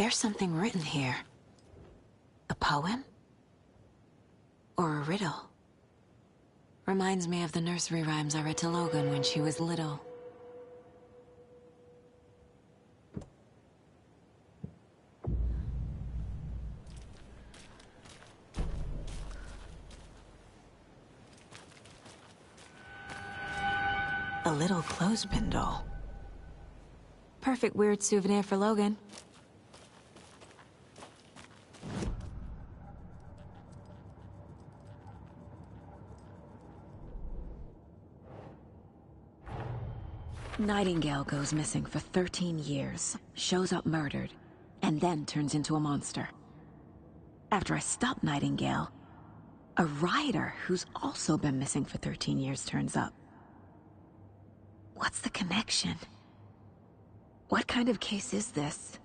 There's something written here. A poem? Or a riddle? Reminds me of the nursery rhymes I read to Logan when she was little. A little clothespin doll. Perfect weird souvenir for Logan. Nightingale goes missing for 13 years, shows up murdered, and then turns into a monster. After I stop Nightingale, a rider who's also been missing for 13 years turns up. What's the connection? What kind of case is this?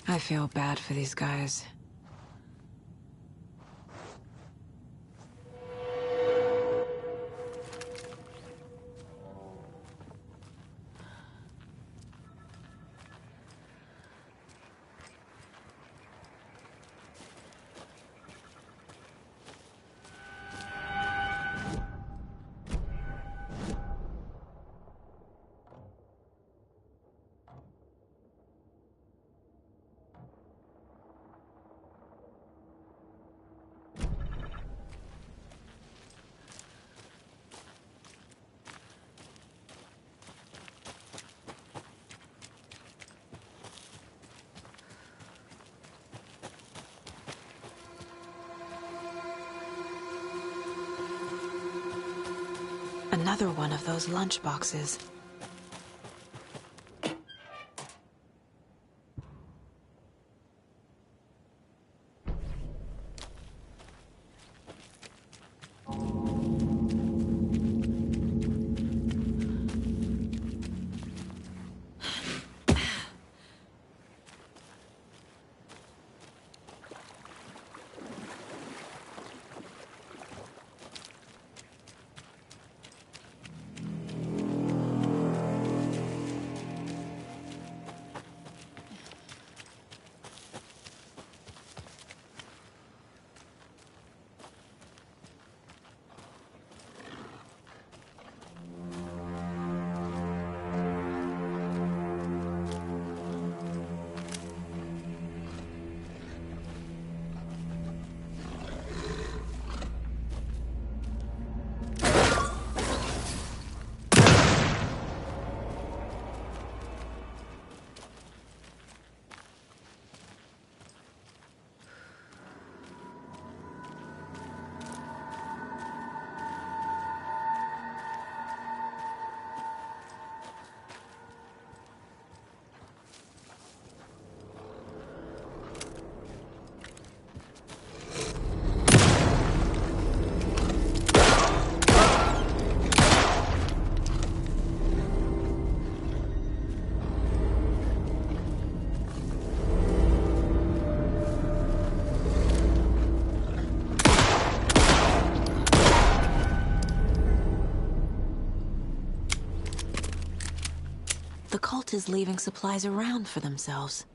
I feel bad for these guys. Another one of those lunch boxes. The cult is leaving supplies around for themselves.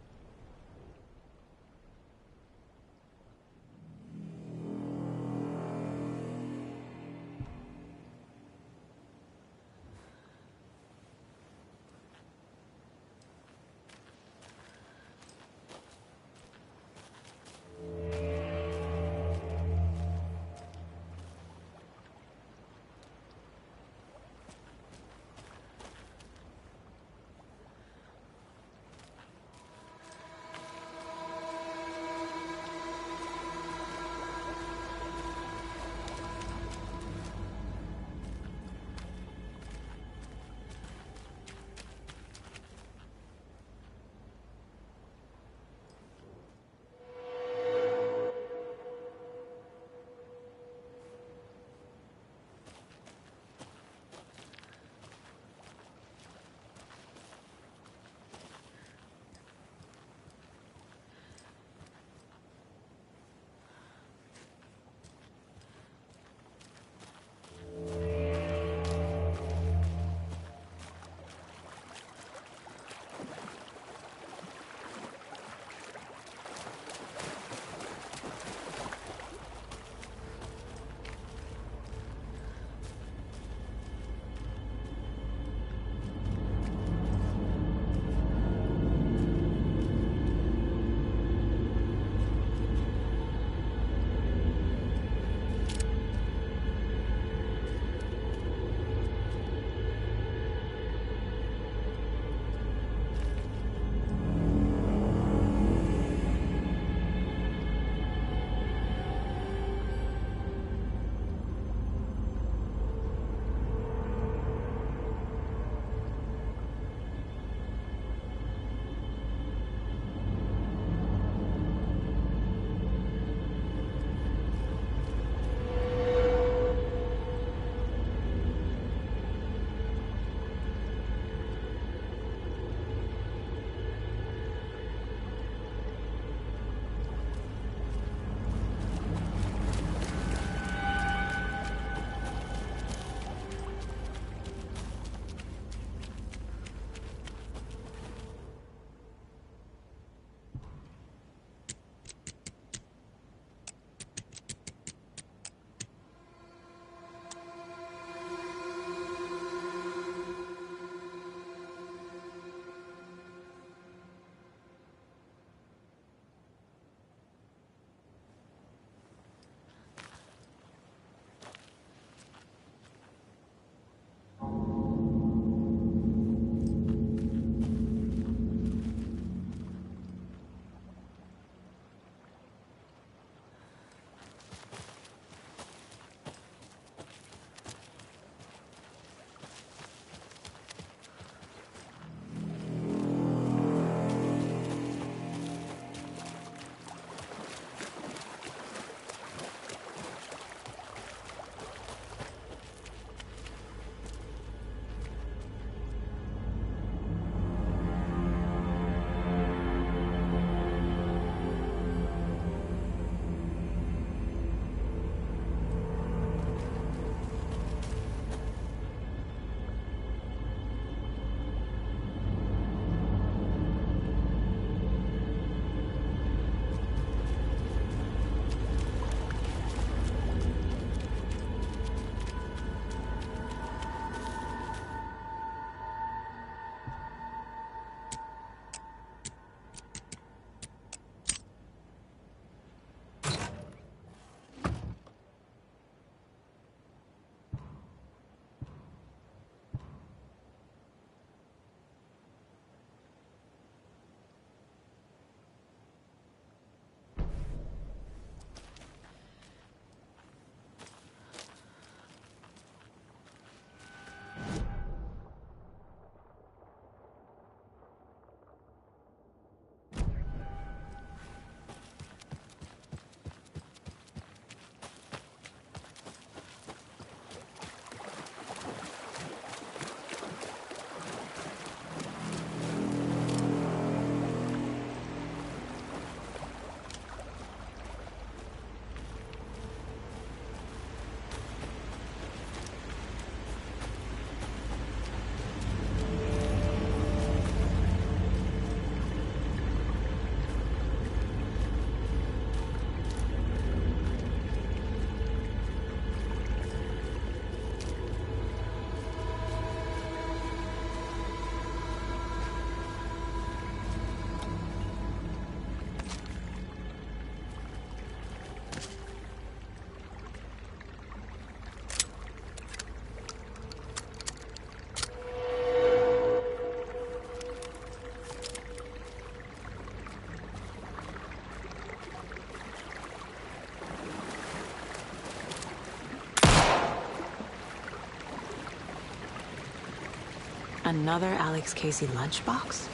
Another Alex Casey lunchbox?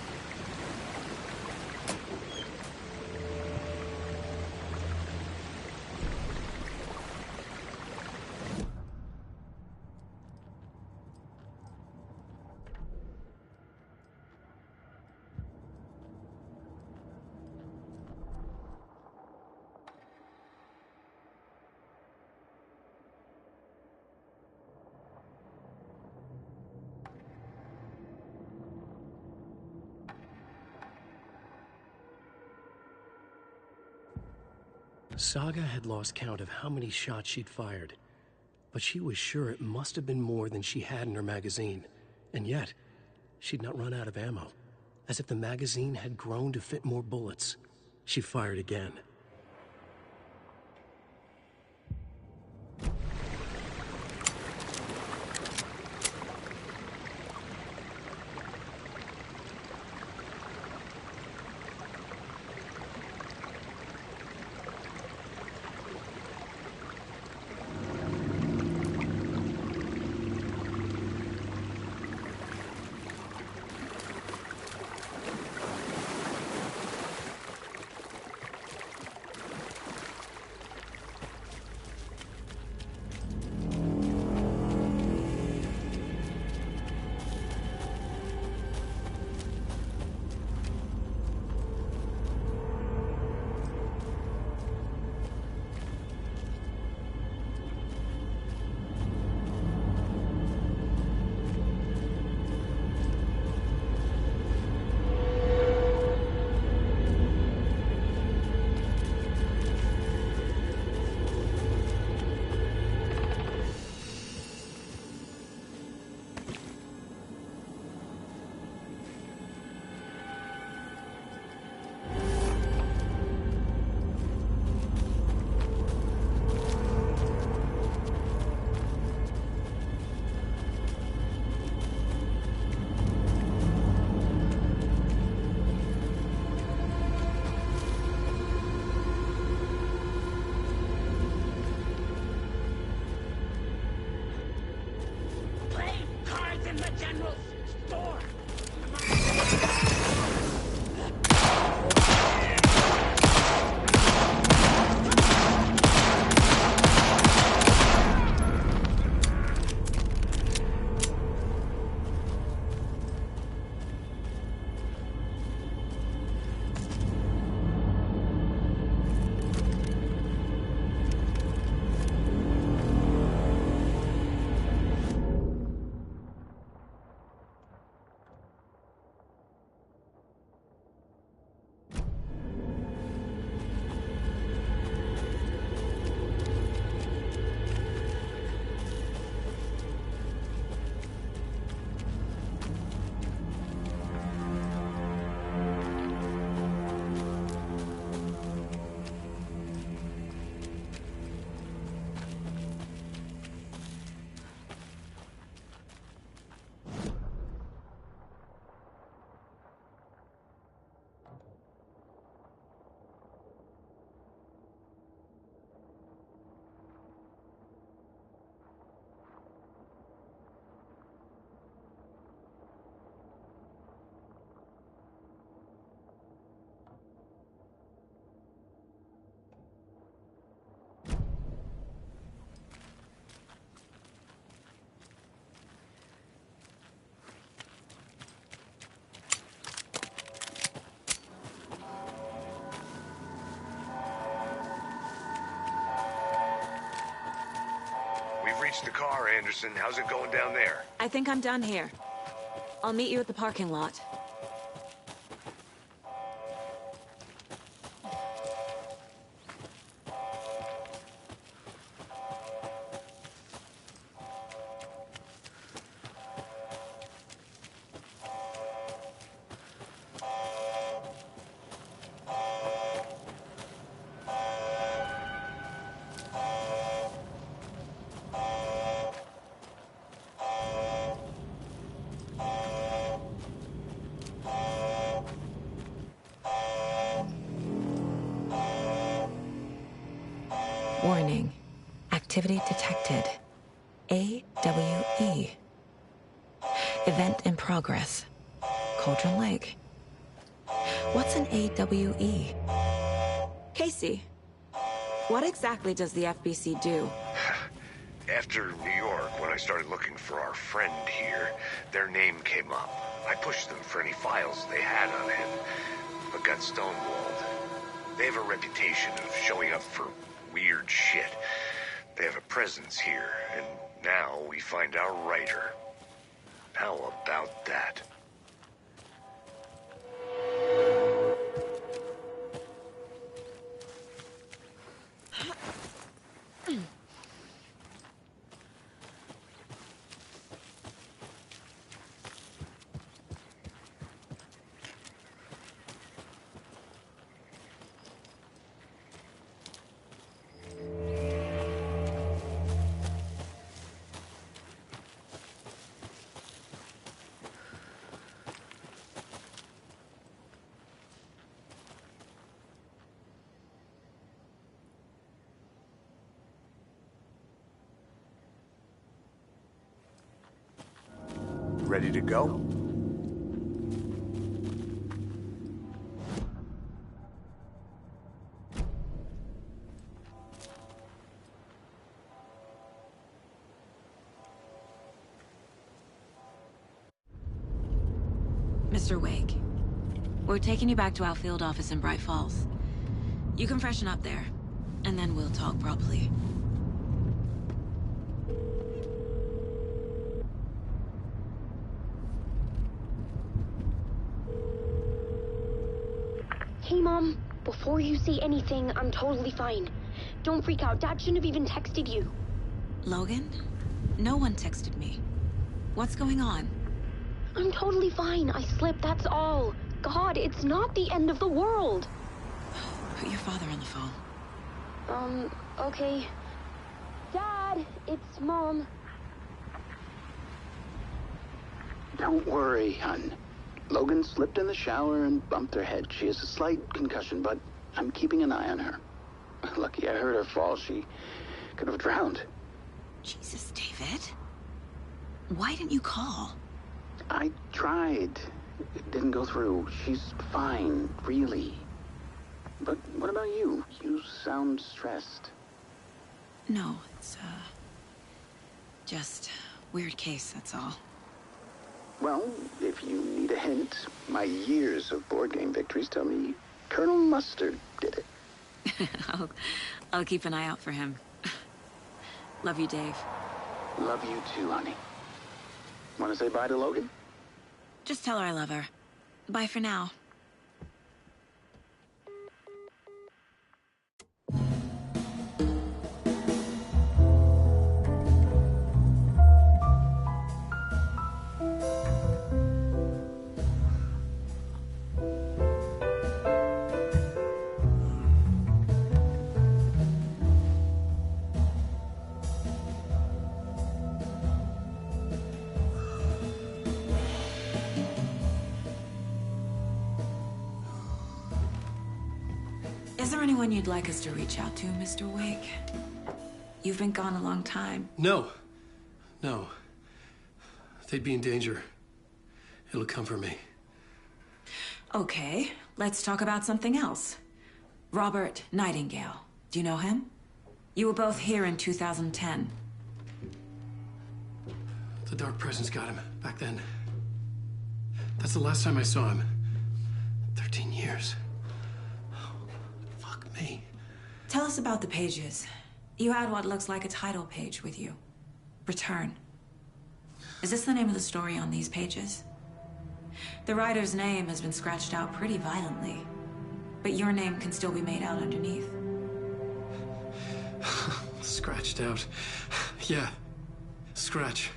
Saga had lost count of how many shots she'd fired, but she was sure it must have been more than she had in her magazine. And yet, she'd not run out of ammo. As if the magazine had grown to fit more bullets. She fired again. Reached the car, Anderson. How's it going down there? I think I'm done here. I'll meet you at the parking lot. Warning. Activity detected. AWE. Event in progress. Cauldron Lake. What's an AWE? Casey, what exactly does the FBC do? After New York, when I started looking for our friend here, their name came up. I pushed them for any files they had on him, but got stonewalled. They have a reputation of showing up for weird shit. They have a presence here, and now we find our writer. How about that? Ready to go? Mr. Wake, we're taking you back to our field office in Bright Falls. You can freshen up there, and then we'll talk properly. Hey, Mom. Before you say anything, I'm totally fine. Don't freak out. Dad shouldn't have even texted you. Logan? No one texted me. What's going on? I'm totally fine. I slipped, that's all. God, it's not the end of the world. Put your father on the phone. Okay. Dad, it's Mom. Don't worry, hon. Logan slipped in the shower and bumped her head. She has a slight concussion, but I'm keeping an eye on her. Lucky I heard her fall. She could have drowned. Jesus, David. Why didn't you call? I tried. It didn't go through. She's fine, really. But what about you? You sound stressed. No, it's, just weird case, that's all. Well, if you need a hint, my years of board game victories tell me Colonel Mustard did it. I'll keep an eye out for him. Love you, Dave. Love you too, honey. Want to say bye to Logan? Just tell her I love her. Bye for now. Is there anyone you'd like us to reach out to, Mr. Wake? You've been gone a long time. No. No. They'd be in danger. It'll come for me. Okay, let's talk about something else. Robert Nightingale. Do you know him? You were both here in 2010. The Dark Presence got him back then. That's the last time I saw him. 13 years. Oh, fuck me. Tell us about the pages. You had what looks like a title page with you. Return. Is this the name of the story on these pages? The writer's name has been scratched out pretty violently, but your name can still be made out underneath. Scratched out. Yeah. Scratch.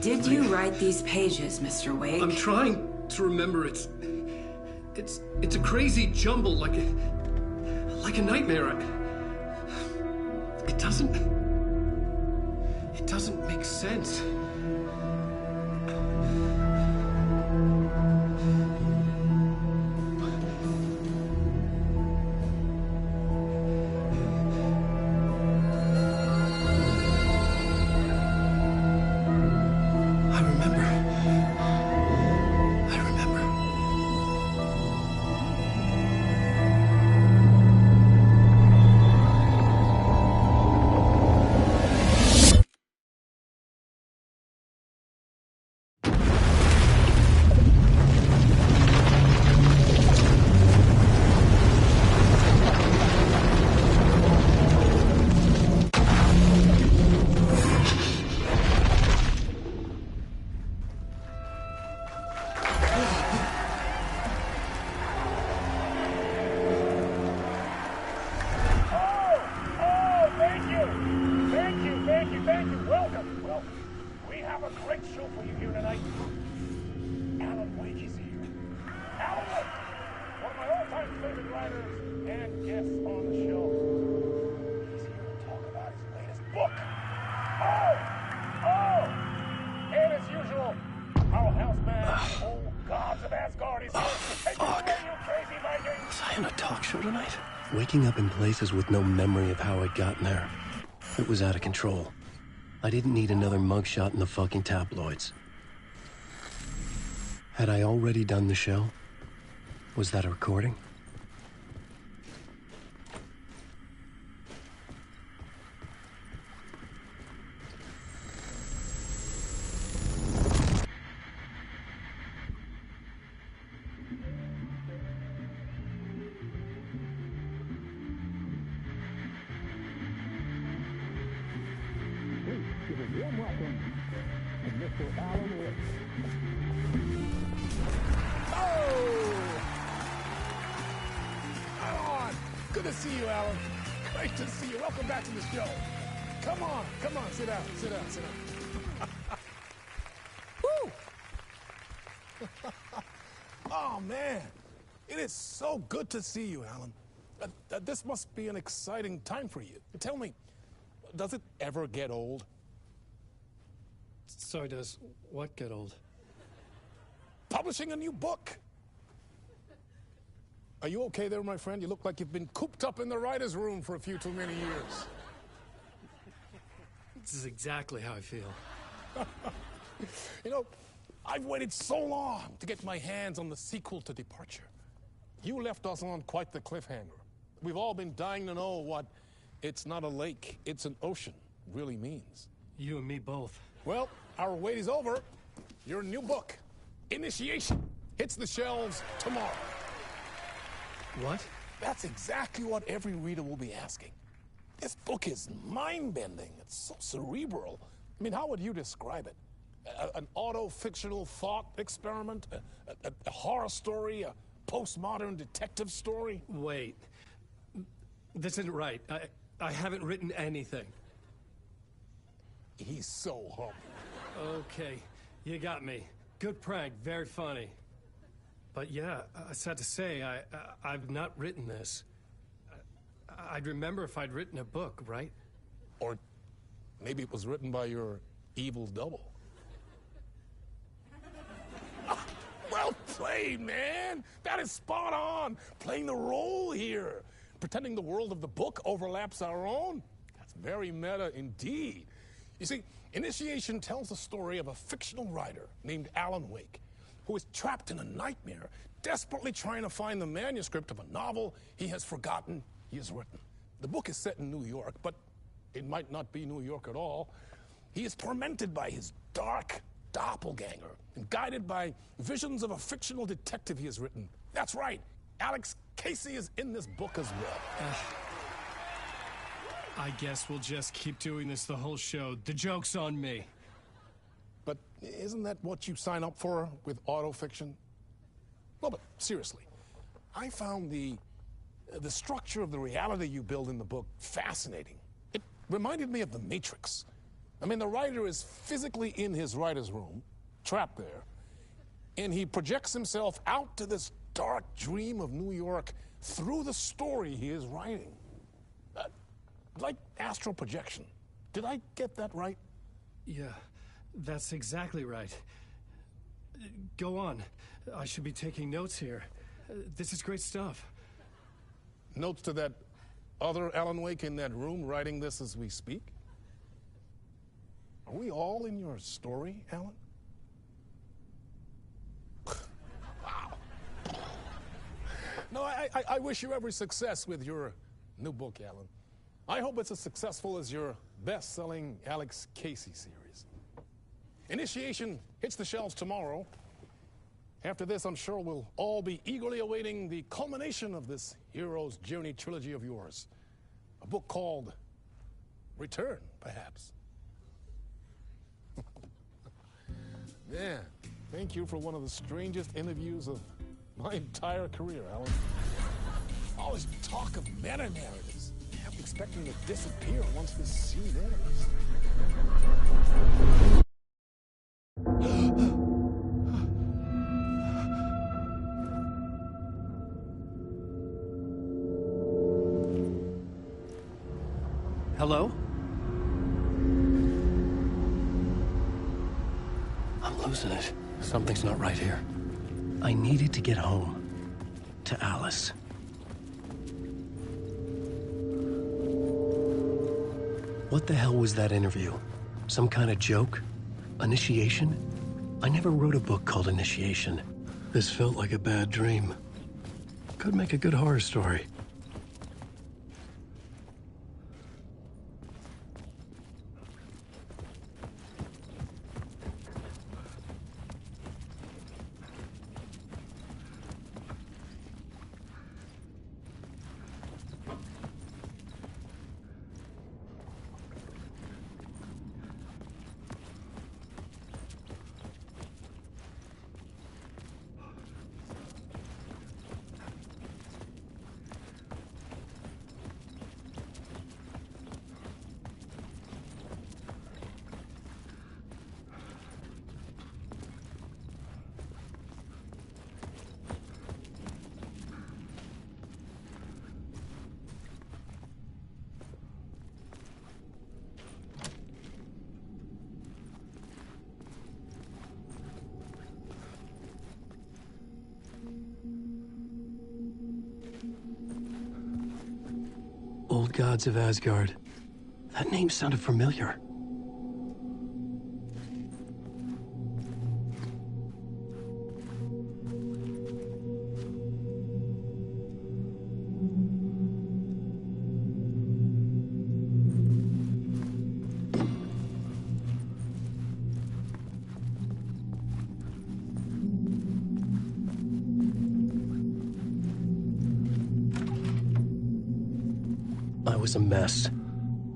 Did you write these pages, Mr. Wake? I'm trying to remember. It's a crazy jumble, like a nightmare. It doesn't make sense. show for you here tonight. Alan Wake is here. Alan Wake! One of my all-time favorite writers and guests on the show. He's here to talk about his latest book. And as usual, our houseman, old gods of Asgard, is here. Take it away, you crazy Viking! Was I on a talk show tonight? Waking up in places with no memory of how I'd gotten there. It was out of control. I didn't need another mugshot in the fucking tabloids. Had I already done the show? Was that a recording? Good to see you, Alan. Great to see you. Welcome back to the show. Come on, sit down. Woo! Oh, man. It is so good to see you, Alan. This must be an exciting time for you. Tell me, does it ever get old? Sorry, does what get old? Publishing a new book. Are you okay there, my friend? You look like you've been cooped up in the writer's room for a few too many years. This is exactly how I feel. You know, I've waited so long to get my hands on the sequel to Departure. You left us on quite the cliffhanger. We've all been dying to know what "it's not a lake, it's an ocean" really means. You and me both. Well, our wait is over. Your new book, Initiation, hits the shelves tomorrow. What? That's exactly what every reader will be asking. This book is mind-bending. It's so cerebral. I mean, how would you describe it? An auto-fictional thought experiment? A horror story? A postmodern detective story? Wait. This isn't right. I haven't written anything. He's so humble. Okay, you got me. Good prank, very funny. But yeah, sad to say, I've not written this. I'd remember if I'd written a book, right? Or maybe it was written by your evil double. Well played, man! That is spot on! Playing the role here. Pretending the world of the book overlaps our own. That's very meta indeed. You see, Initiation tells the story of a fictional writer named Alan Wake, who is trapped in a nightmare, desperately trying to find the manuscript of a novel he has forgotten he has written. The book is set in New York, but it might not be New York at all. He is tormented by his dark doppelganger and guided by visions of a fictional detective he has written. That's right, Alex Casey is in this book as well. I guess we'll just keep doing this the whole show. The joke's on me. But isn't that what you sign up for with autofiction? No, but seriously, I found the structure of the reality you build in the book fascinating. It reminded me of The Matrix. I mean, the writer is physically in his writer's room, trapped there, and he projects himself out to this dark dream of New York through the story he is writing. Like astral projection. Did I get that right? Yeah, that's exactly right. Go on. I should be taking notes here. This is great stuff. Notes to that other Alan Wake in that room writing this as we speak? Are we all in your story, Alan? Wow. No, I wish you every success with your new book, Alan. I hope it's as successful as your best-selling Alex Casey series. Initiation hits the shelves tomorrow. After this, I'm sure we'll all be eagerly awaiting the culmination of this hero's journey trilogy of yours. A book called Return, perhaps. Man, thank you for one of the strangest interviews of my entire career, Alan. All this talk of meta-narratives. I'm expecting to disappear once this scene ends. Hello? I'm losing it. Something's not right here. I needed to get home. To Alice. What the hell was that interview? Some kind of joke? Initiation? I never wrote a book called Initiation. This felt like a bad dream. Could make a good horror story. Old Gods of Asgard. That name sounded familiar. I was a mess.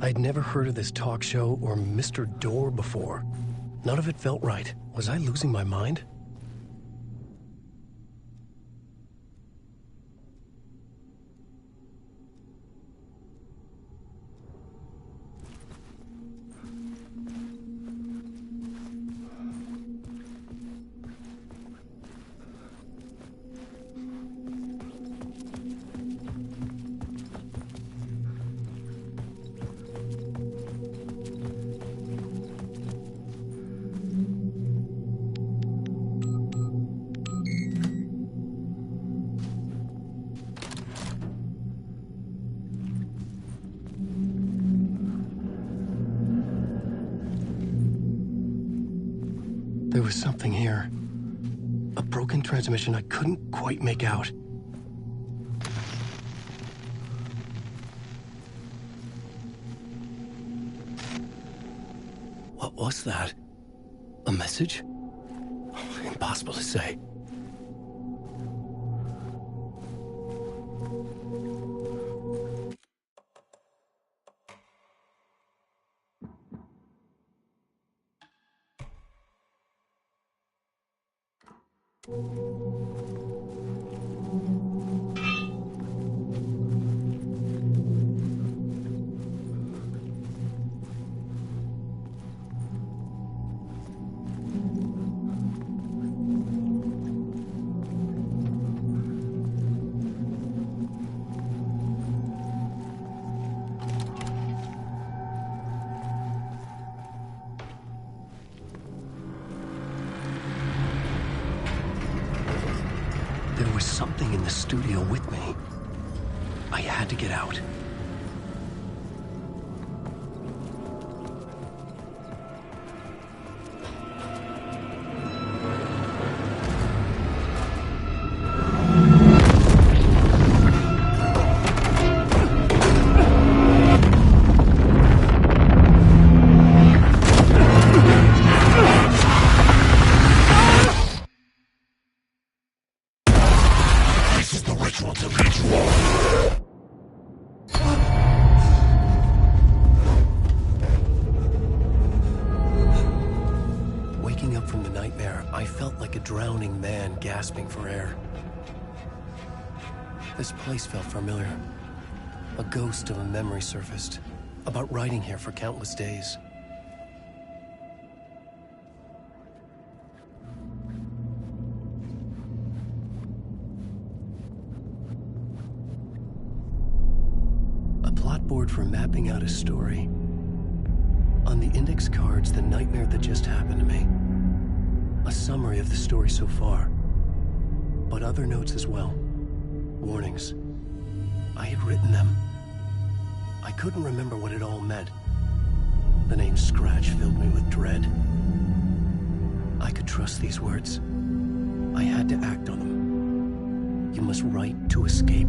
I'd never heard of this talk show or Mr. Door before. None of it felt right. Was I losing my mind? There was something here. A broken transmission I couldn't quite make out. What was that? A message? Impossible to say. There was something in the studio with me. I had to get out. Waking up from the nightmare, I felt like a drowning man gasping for air. This place felt familiar. A ghost of a memory surfaced, about riding here for countless days. A plot clipboard for mapping out a story. On the index cards, the nightmare that just happened to me. A summary of the story so far. But other notes as well. Warnings. I had written them. I couldn't remember what it all meant. The name Scratch filled me with dread. I could trust these words. I had to act on them. You must write to escape.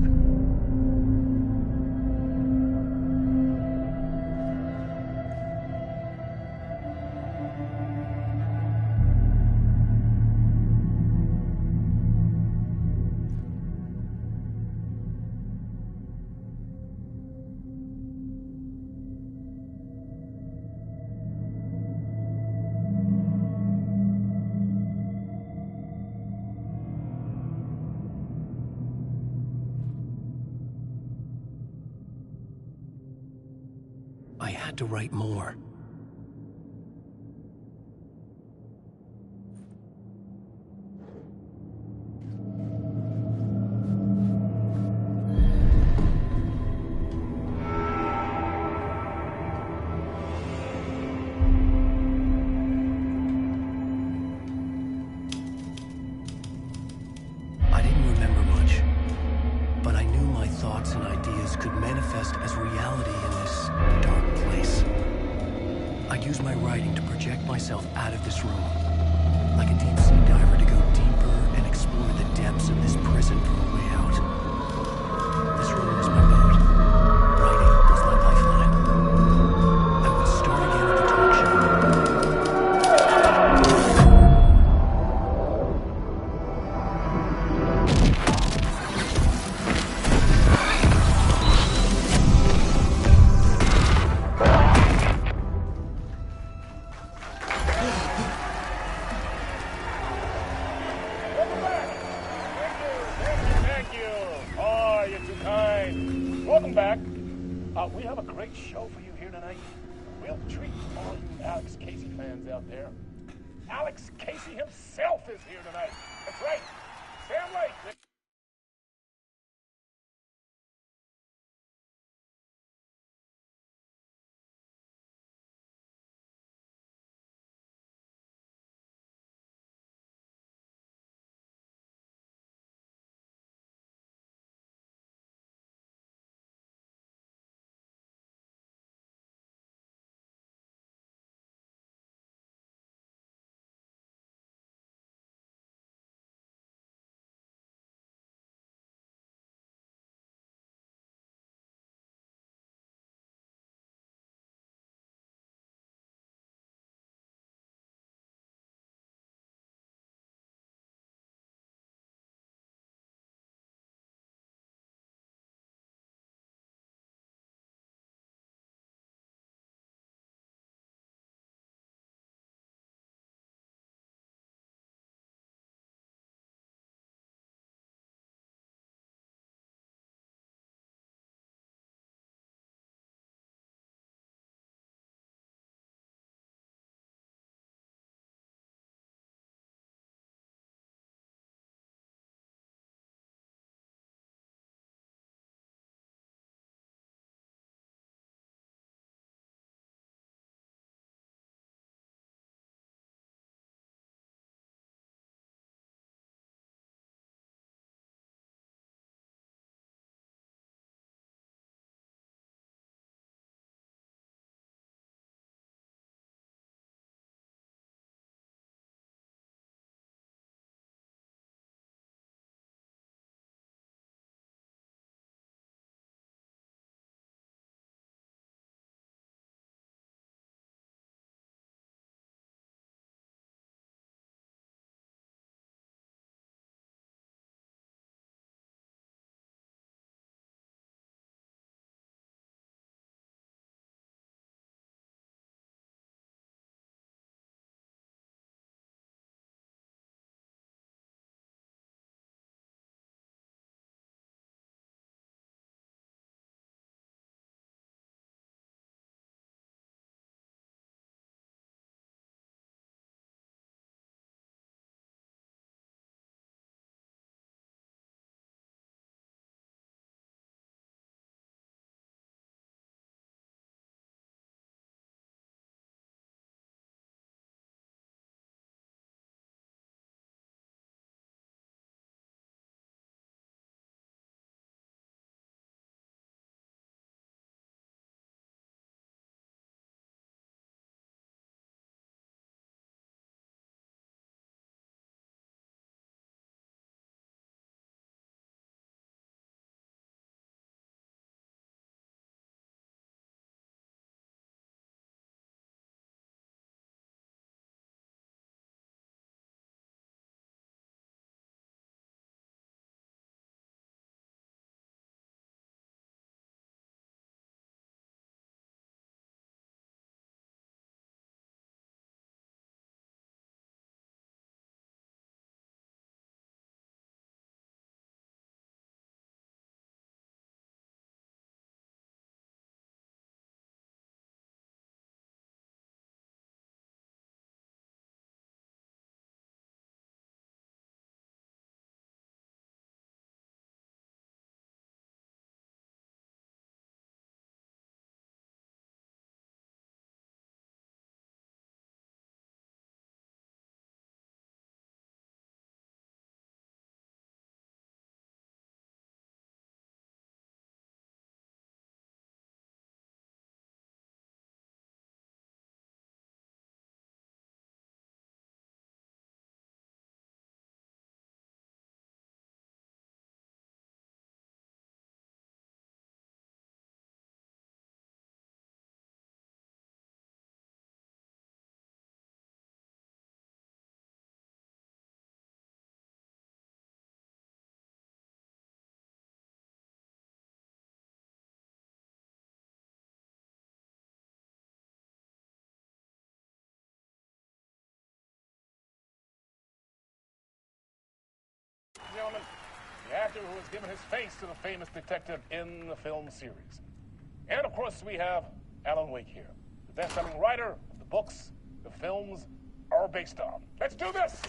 I had to write more. I didn't remember much, but I knew my thoughts and ideas could manifest as reality in this dark place. I'd use my writing to project myself out of this room, like a deep-sea diver to go deeper and explore the depths of this prison for a way out. This room was my boat. Writing was my lifeline. I would start again at the talk show. Thank you. Oh, you're too kind. Welcome back. We have a great show for you here tonight. Real treat for all you Alex Casey fans out there. Alex Casey himself is here tonight. That's right. Sam Lake. gentlemen, the actor who has given his face to the famous detective in the film series. And of course, we have Alan Wake here, the best-selling writer of the books the films are based on. Let's do this!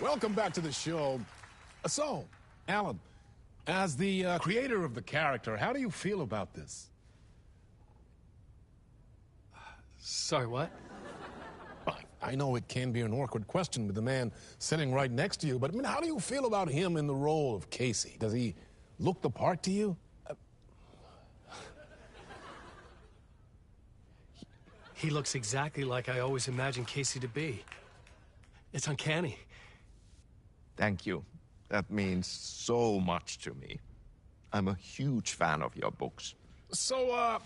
Welcome back to the show. So, Alan, as the creator of the character, how do you feel about this? Sorry, what? I know it can be an awkward question with the man sitting right next to you, but I mean, how do you feel about him in the role of Casey? Does he look the part to you? He looks exactly like I always imagined Casey to be. It's uncanny. Thank you. That means so much to me. I'm a huge fan of your books. So,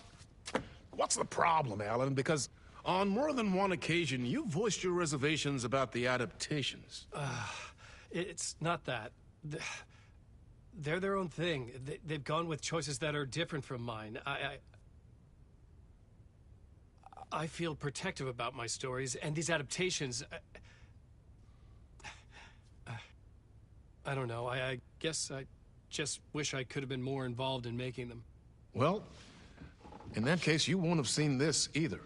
what's the problem, Alan? Because on more than one occasion, you voiced your reservations about the adaptations. It's not that. They're their own thing. They've gone with choices that are different from mine. I feel protective about my stories, and these adaptations... I don't know. I guess I just wish I could have been more involved in making them. Well, in that case, you won't have seen this either.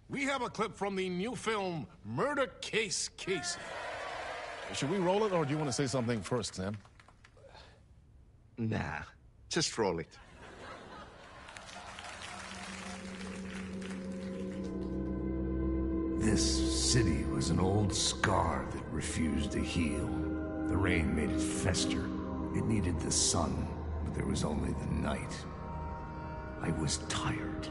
We have a clip from the new film, Murder Case Casey. Should we roll it, or do you want to say something first, Sam? Nah, just roll it. This city was an old scar that refused to heal. The rain made it fester. It needed the sun, but there was only the night. I was tired.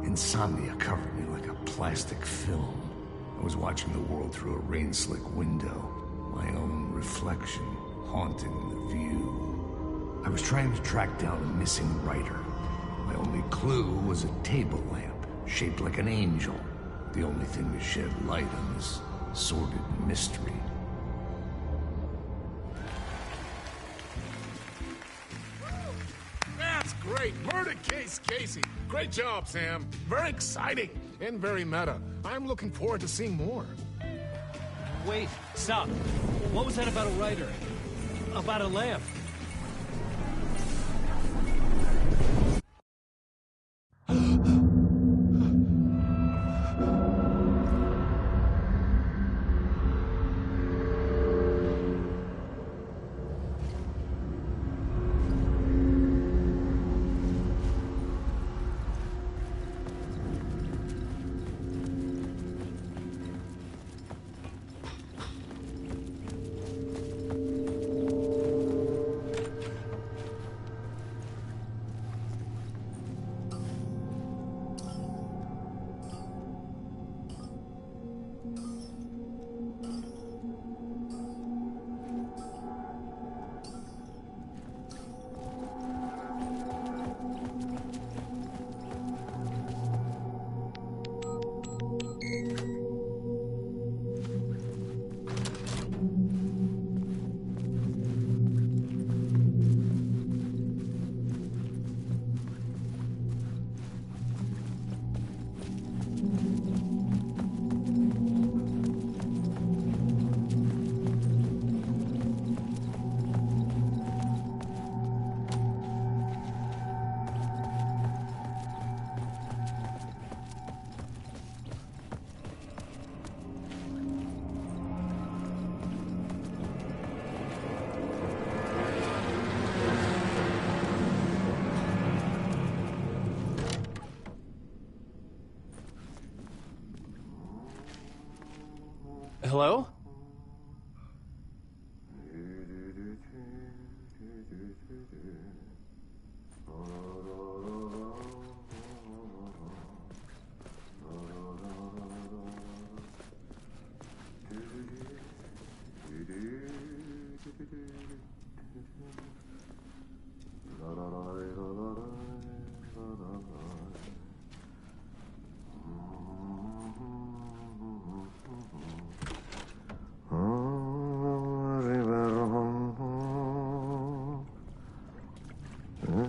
Insomnia covered me like a plastic film. I was watching the world through a rain-slick window, my own reflection haunting the view. I was trying to track down a missing writer. My only clue was a table lamp, shaped like an angel. The only thing to shed light on this sordid mystery. That's great! Murder Case Casey! Great job, Sam. Very exciting and very meta. I'm looking forward to seeing more. Wait, stop. What was that about a writer? About a lamp? Hello?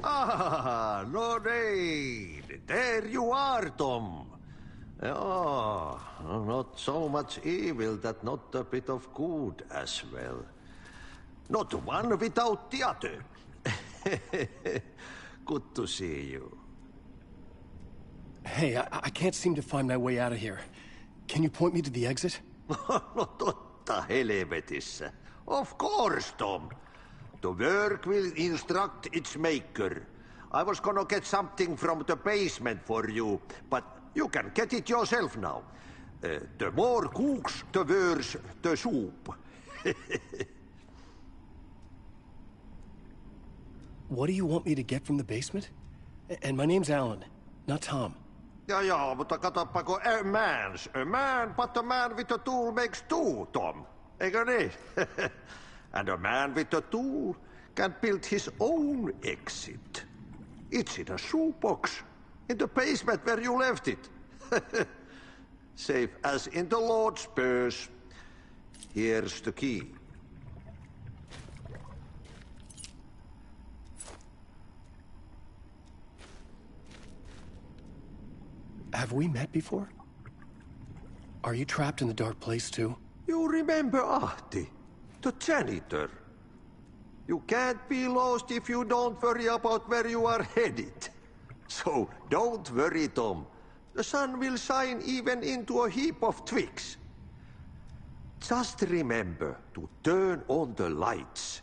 Ah, Lorraine! There you are, Tom. Oh, not so much evil that not a bit of good as well. Not one without the other. Good to see you. Hey, I can't seem to find my way out of here. Can you point me to the exit? No totta helvetissä. Of course, Tom. The work will instruct its maker. I was gonna get something from the basement for you, but you can get it yourself now. The more cooks, the worse the soup. What do you want me to get from the basement? And my name's Alan, not Tom. Ja, mutta katsopako a man, but a man with a tool makes two, Tom. Eikö niin? And a man with a tool can build his own exit. It's in a shoebox, in the basement where you left it. Safe as in the Lord's purse. Here's the key. Have we met before? Are you trapped in the dark place too? You remember Ahti, the janitor. You can't be lost if you don't worry about where you are headed. So don't worry, Tom. The sun will shine even into a heap of twigs. Just remember to turn on the lights.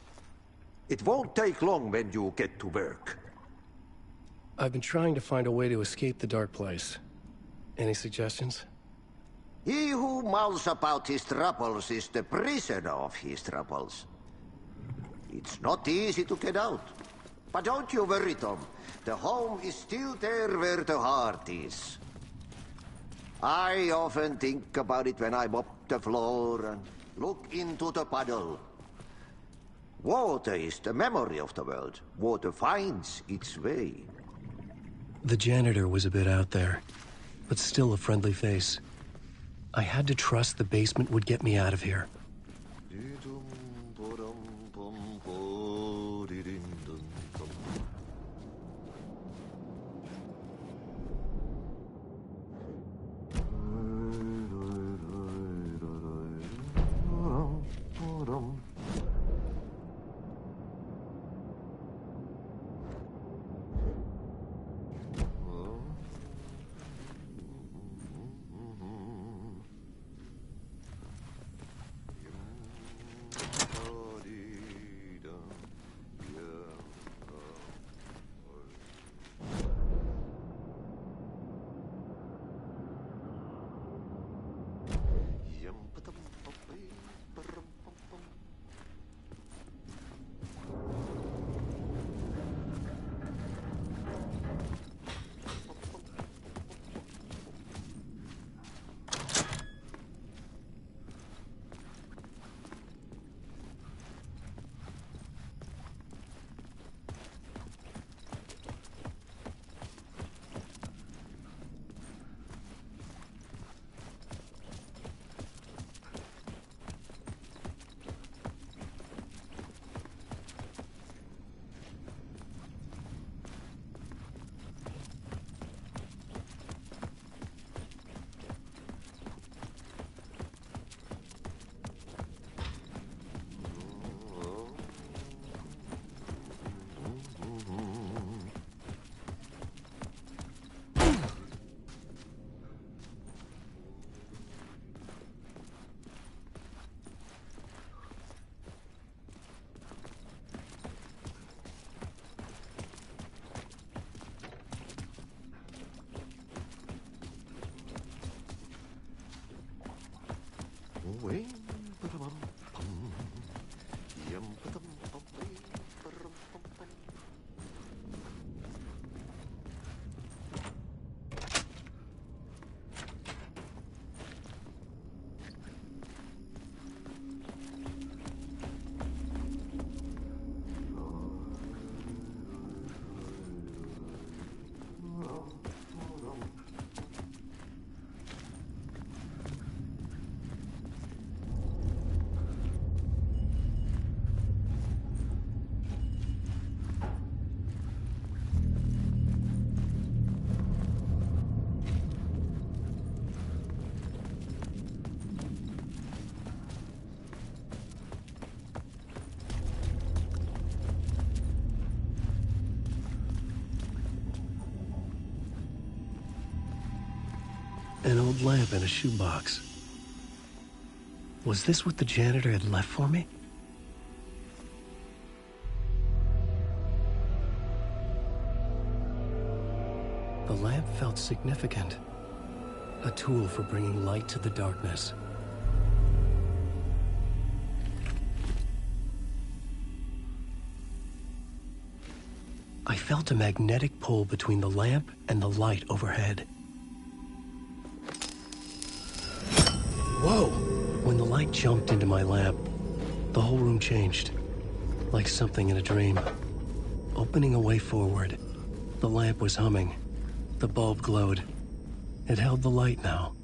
It won't take long when you get to work. I've been trying to find a way to escape the dark place. Any suggestions? He who mulls about his troubles is the prisoner of his troubles. It's not easy to get out. But don't you worry, Tom. The home is still there where the heart is. I often think about it when I mop the floor and look into the puddle. Water is the memory of the world. Water finds its way. The janitor was a bit out there, but still a friendly face. I had to trust the basement would get me out of here. An old lamp in a shoebox. Was this what the janitor had left for me? The lamp felt significant. A tool for bringing light to the darkness. I felt a magnetic pull between the lamp and the light overhead. Whoa! When the light jumped into my lamp, the whole room changed, like something in a dream. Opening a way forward, the lamp was humming. The bulb glowed. It held the light now.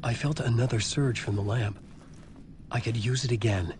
I felt another surge from the lamp. I could use it again.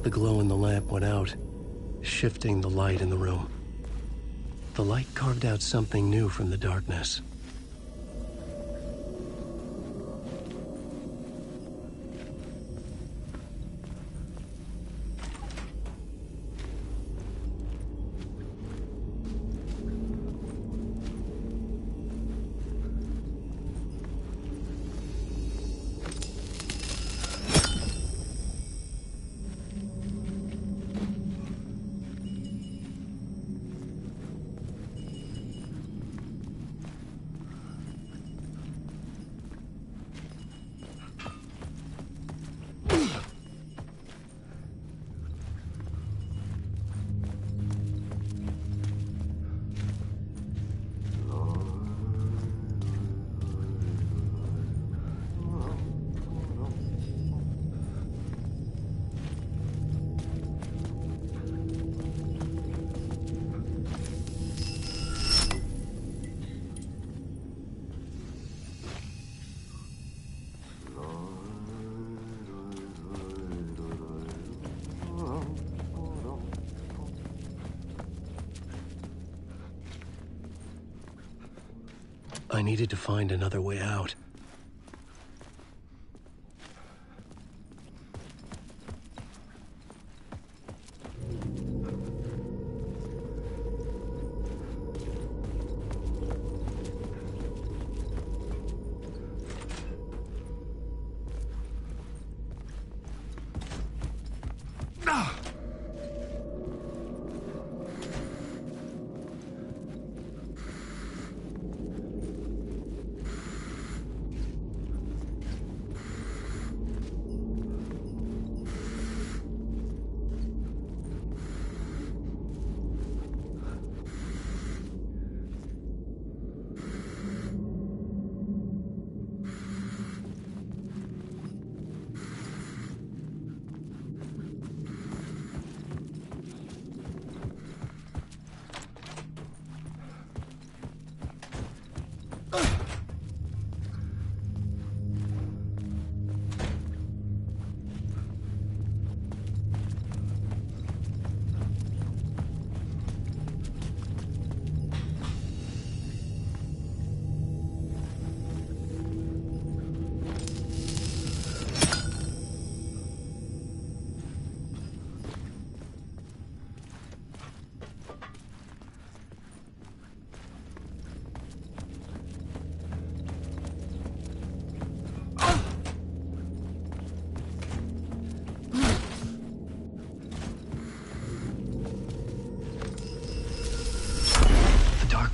The glow in the lamp went out, shifting the light in the room. The light carved out something new from the darkness. I needed to find another way out.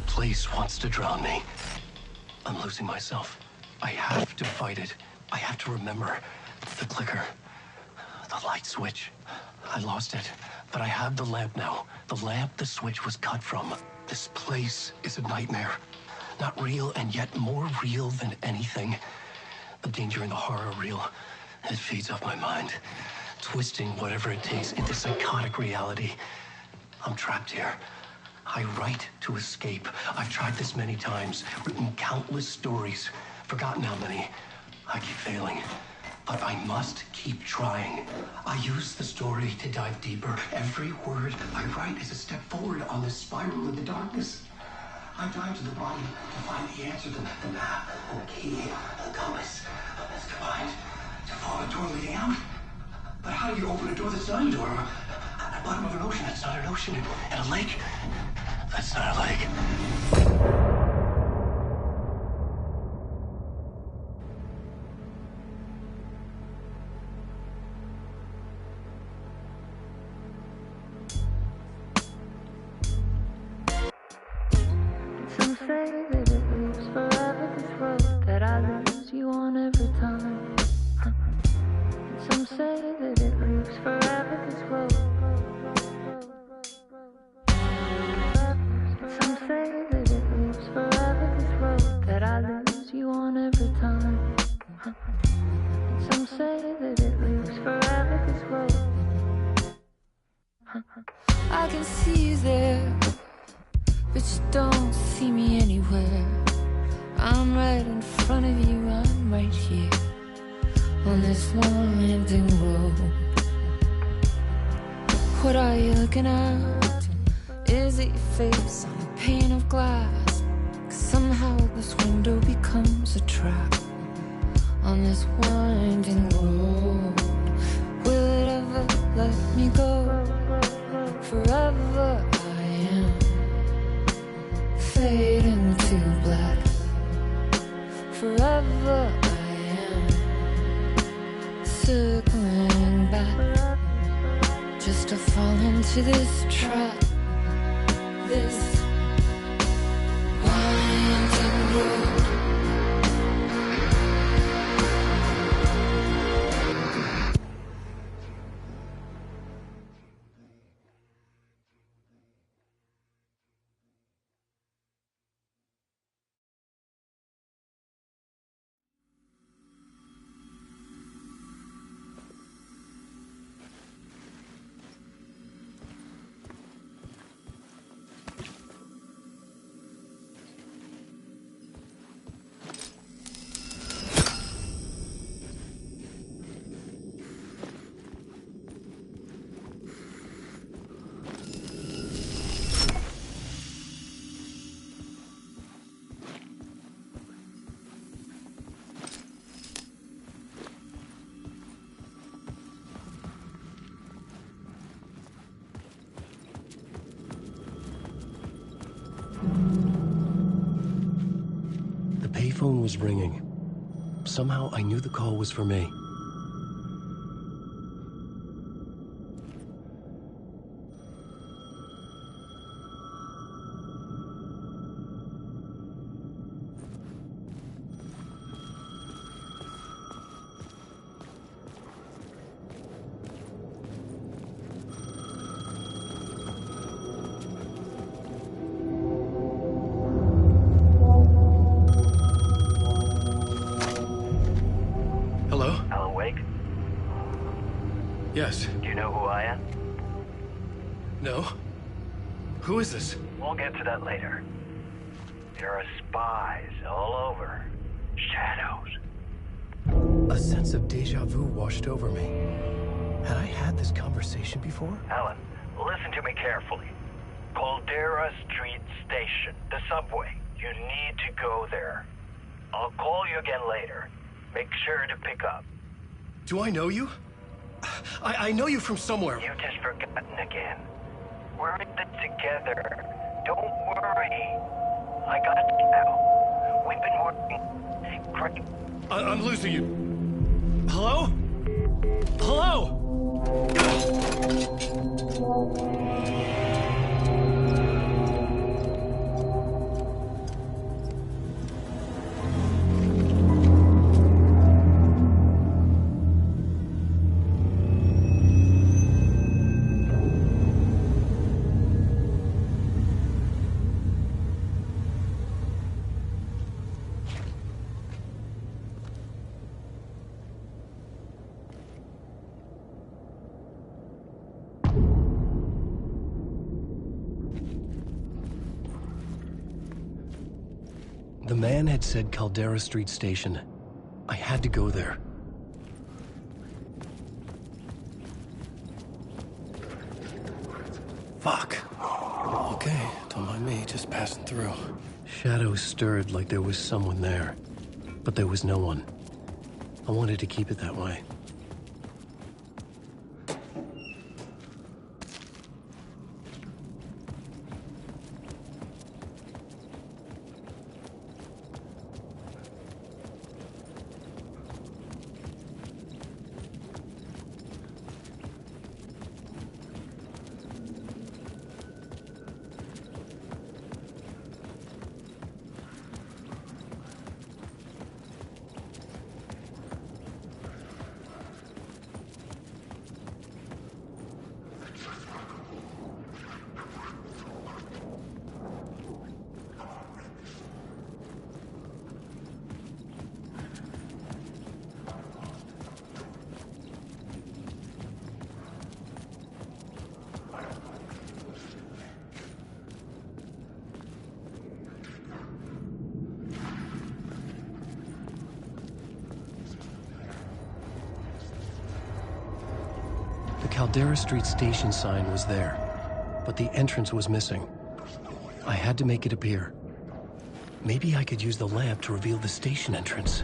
Place wants to drown me. I'm losing myself. I have to fight it. I have to remember. The clicker. The light switch. I lost it. But I have the lamp now. The lamp the switch was cut from. This place is a nightmare. Not real, and yet more real than anything. The danger and the horror are real. It feeds off my mind. Twisting whatever it takes into psychotic reality. I'm trapped here. I write to escape. I've tried this many times, written countless stories, forgotten how many. I keep failing, but I must keep trying. I use the story to dive deeper. Every word I write is a step forward on this spiral of the darkness. I dive to the body to find the answer, the map, and the key, and the compass. It's combined to form a door leading out. But how do you open a door that's not a door? At the bottom of an ocean that's not an ocean, and a lake that's not a lake. Some say that it lives forever, this road that I lose you on every time. Some say that it lives forever, this road. Some say that it lives forever, this road that I lose you on every time. Some say that it lives forever, this road. I can see you there, but you don't see me anywhere. I'm right in front of you, I'm right here on this long winding road. What are you looking at? Is it your face on a pane of glass? 'Cause somehow this window becomes a trap on this winding road. Will it ever let me go? Forever I am fading to black. Forever I am circling back, just to fall into this trap, this winding road. payphone was ringing. Somehow I knew the call was for me. Yes. Do you know who I am? No. Who is this? We'll get to that later. There are spies all over. Shadows. A sense of deja vu washed over me. Had I had this conversation before? Alan, listen to me carefully. Caldera Street Station, the subway. You need to go there. I'll call you again later. Make sure to pick up. Do I know you? I know you from somewhere. You've just forgotten again. We're in it together. Don't worry. I got you now. We've been working great. I'm losing you. Hello? Hello? The man had said Caldera Street Station. I had to go there. Fuck. Okay, don't mind me, just passing through. Shadows stirred like there was someone there, but there was no one. I wanted to keep it that way. The Caldera Street Station sign was there, but the entrance was missing. I had to make it appear. Maybe I could use the lamp to reveal the station entrance.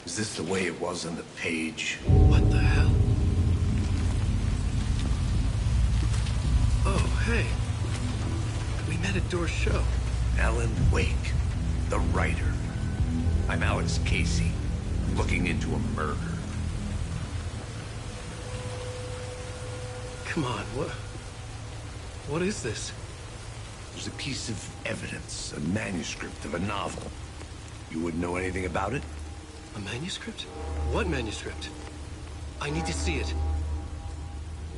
Is this the way it was on the page? What the hell? Oh, hey. We met at Door's show. Alan Wake, the writer. I'm Alex Casey, looking into a murder. Come on, what is this? There's a piece of evidence, a manuscript of a novel. You wouldn't know anything about it? A manuscript? What manuscript? I need to see it.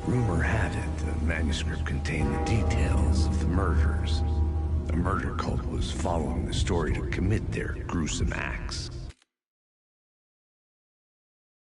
Rumor had it the manuscript contained the details of the murders. A murder cult was following the story to commit their gruesome acts.